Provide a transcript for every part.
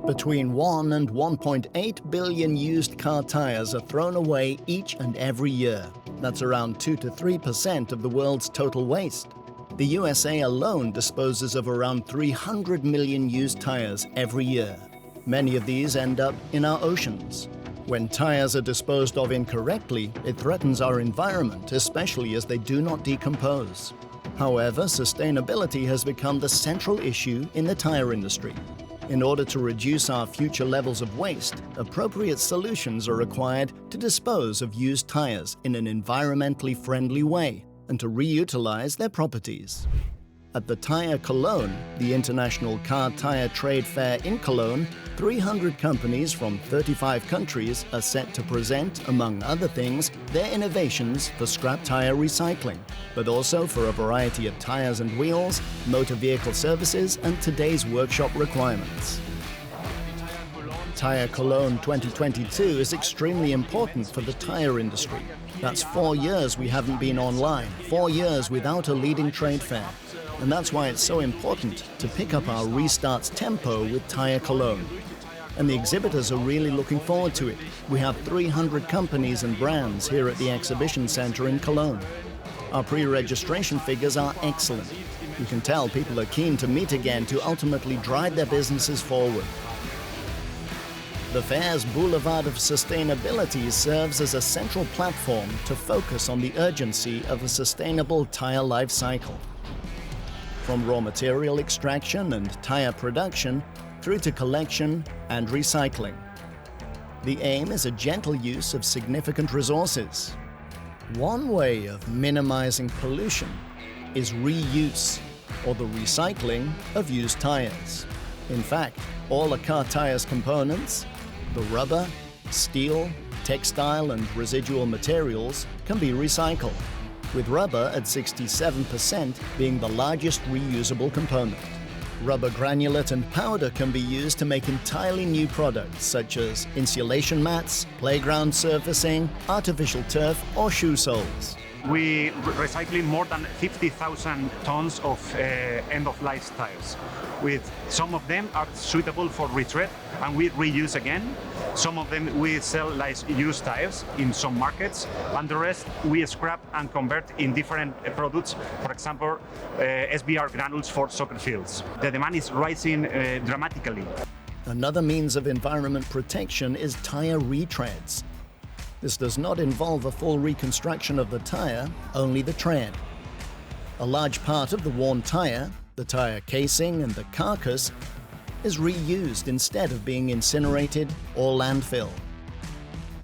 Between 1 and 1.8 billion used car tires are thrown away each and every year. That's around 2 to 3% of the world's total waste. The USA alone disposes of around 300 million used tires every year. Many of these end up in our oceans. When tires are disposed of incorrectly, it threatens our environment, especially as they do not decompose. However, sustainability has become the central issue in the tire industry. In order to reduce our future levels of waste, appropriate solutions are required to dispose of used tires in an environmentally friendly way and to reutilize their properties. At the Tire Cologne, the international car tire trade fair in Cologne, 300 companies from 35 countries are set to present, among other things, their innovations for scrap tire recycling, but also for a variety of tires and wheels, motor vehicle services, and today's workshop requirements. Tire Cologne 2022 is extremely important for the tire industry. That's 4 years we haven't been online, 4 years without a leading trade fair. And that's why it's so important to pick up our restart's tempo with Tire Cologne. And the exhibitors are really looking forward to it. We have 300 companies and brands here at the exhibition center in Cologne. Our pre-registration figures are excellent. You can tell people are keen to meet again to ultimately drive their businesses forward. The fair's Boulevard of Sustainability serves as a central platform to focus on the urgency of a sustainable tire life cycle. From raw material extraction and tire production through to collection and recycling. The aim is a gentle use of significant resources. One way of minimizing pollution is reuse, or the recycling of used tires. In fact, all a car tire's components, the rubber, steel, textile and residual materials can be recycled, with rubber at 67% being the largest reusable component. Rubber granulate and powder can be used to make entirely new products such as insulation mats, playground surfacing, artificial turf or shoe soles. We recycling more than 50,000 tons of end-of-life tires. With some of them are suitable for retread and we reuse again. Some of them we sell as used tires in some markets, and the rest we scrap and convert in different products. For example, SBR granules for soccer fields. The demand is rising dramatically. Another means of environment protection is tire retreads. This does not involve a full reconstruction of the tire, only the tread. A large part of the worn tire, the tire casing and the carcass, is reused instead of being incinerated or landfilled.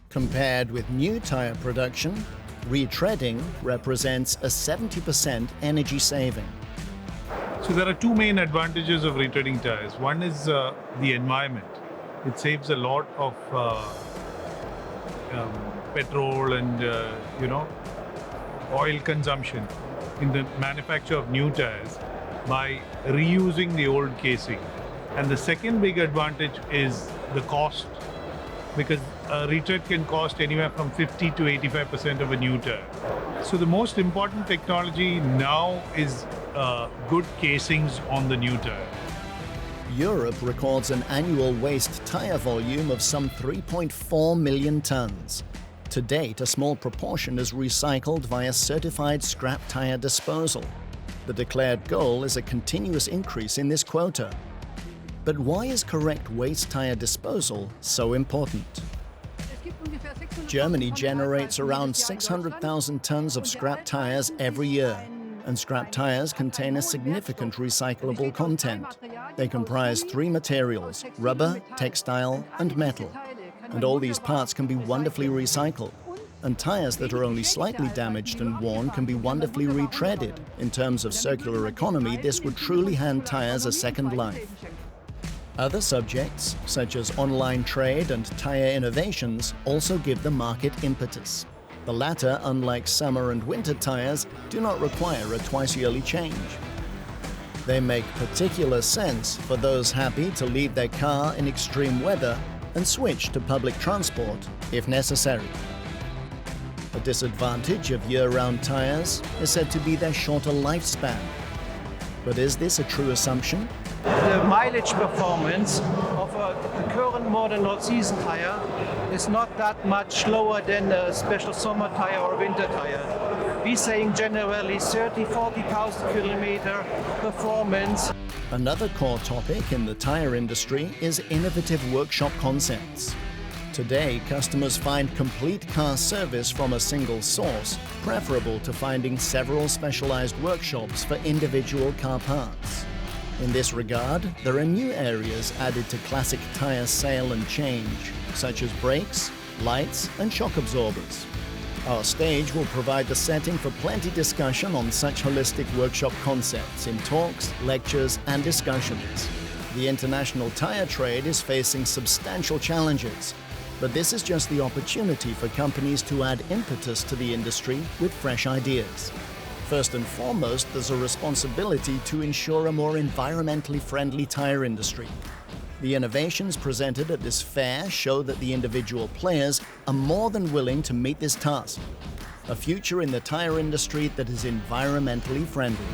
Compared with new tire production, retreading represents a 70% energy saving. So there are two main advantages of retreading tires. One is the environment. It saves a lot of petrol and oil consumption in the manufacture of new tires by reusing the old casing. And the second big advantage is the cost, because a retread can cost anywhere from 50 to 85% of a new tire. So the most important technology now is good casings on the new tire. Europe records an annual waste tire volume of some 3.4 million tons. To date, a small proportion is recycled via certified scrap tire disposal. The declared goal is a continuous increase in this quota. But why is correct waste tire disposal so important? Germany generates around 600,000 tons of scrap tires every year, and scrap tires contain a significant recyclable content. They comprise 3 materials: rubber, textile, and metal. And all these parts can be wonderfully recycled. And tires that are only slightly damaged and worn can be wonderfully retreaded. In terms of circular economy, this would truly hand tires a second life. Other subjects, such as online trade and tire innovations, also give the market impetus. The latter, unlike summer and winter tires, do not require a twice-yearly change. They make particular sense for those happy to leave their car in extreme weather and switch to public transport if necessary. A disadvantage of year-round tires is said to be their shorter lifespan. But is this a true assumption? The mileage performance of a current modern all-season tire is not that much slower than a special summer tire or winter tire. We're saying generally 30-40,000 kilometer performance. Another core topic in the tire industry is innovative workshop concepts. Today, customers find complete car service from a single source, preferable to finding several specialized workshops for individual car parts. In this regard, there are new areas added to classic tire sale and change, such as brakes, lights, and shock absorbers. Our stage will provide the setting for plenty discussion on such holistic workshop concepts in talks, lectures, and discussions. The international tire trade is facing substantial challenges, but this is just the opportunity for companies to add impetus to the industry with fresh ideas. First and foremost, there's a responsibility to ensure a more environmentally friendly tire industry. The innovations presented at this fair show that the individual players are more than willing to meet this task. A future in the tire industry that is environmentally friendly.